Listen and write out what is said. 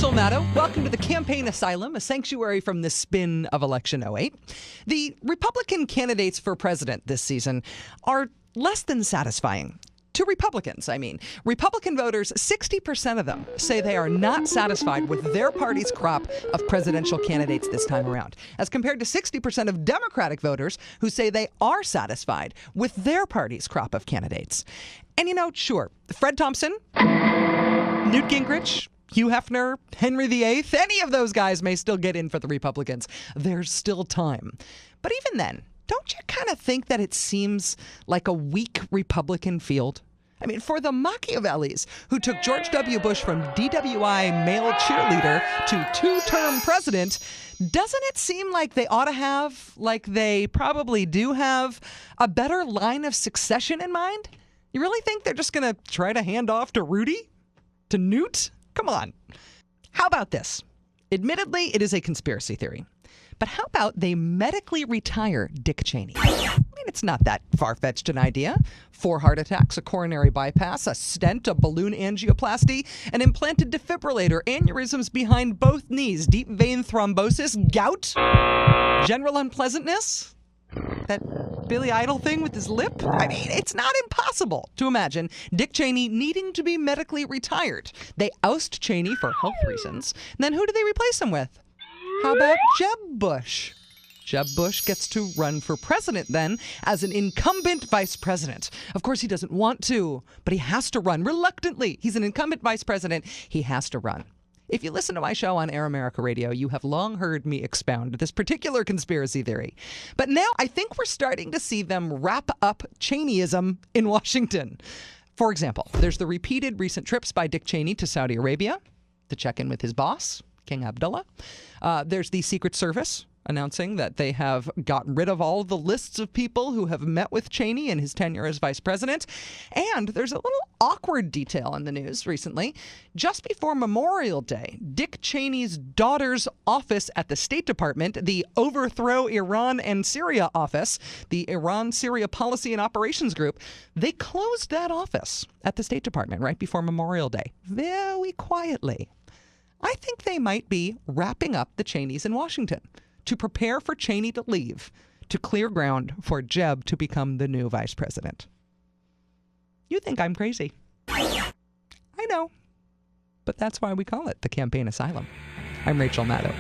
Rachel Maddow. Welcome to the Campaign Asylum, a sanctuary from the spin of Election '08. The Republican candidates for president this season are less than satisfying. To Republicans, I mean. Republican voters, 60% of them say they are not satisfied with their party's crop of presidential candidates this time around, as compared to 60% of Democratic voters who say they are satisfied with their party's crop of candidates. And sure, Fred Thompson, Newt Gingrich, Hugh Hefner, Henry VIII, any of those guys may still get in for the Republicans. There's still time. But even then, don't you kind of think that it seems like a weak Republican field? I mean, for the Machiavellis who took George W. Bush from DWI male cheerleader to two-term president, doesn't it seem like they ought to have, like they probably do have, a better line of succession in mind? You really think they're just going to try to hand off to Rudy? To Newt? Come on. How about this? Admittedly, it is a conspiracy theory. But how about they medically retire Dick Cheney? I mean, it's not that far-fetched an idea. 4 heart attacks, a coronary bypass, a stent, a balloon angioplasty, an implanted defibrillator, aneurysms behind both knees, deep vein thrombosis, gout, general unpleasantness, that Billy Idol thing with his lip. I mean, it's not impossible to imagine Dick Cheney needing to be medically retired. They oust Cheney for health reasons. And then who do they replace him with? How about Jeb Bush? Jeb Bush gets to run for president then as an incumbent vice president. Of course, he doesn't want to, but he has to run reluctantly. He's an incumbent vice president. He has to run. If you listen to my show on Air America Radio, you have long heard me expound this particular conspiracy theory. But now I think we're starting to see them wrap up Cheneyism in Washington. For example, there's the repeated recent trips by Dick Cheney to Saudi Arabia to check in with his boss, King Abdullah. There's the Secret Service announcing that they have gotten rid of all the lists of people who have met with Cheney in his tenure as vice president. And there's a little awkward detail in the news recently. Just before Memorial Day, Dick Cheney's daughter's office at the State Department, the Overthrow Iran and Syria office, the Iran-Syria Policy and Operations Group, they closed that office at the State Department right before Memorial Day, very quietly. I think they might be wrapping up the Cheneys in Washington to prepare for Cheney to leave, to clear ground for Jeb to become the new vice president. You think I'm crazy. I know. But that's why we call it the Campaign Asylum. I'm Rachel Maddow.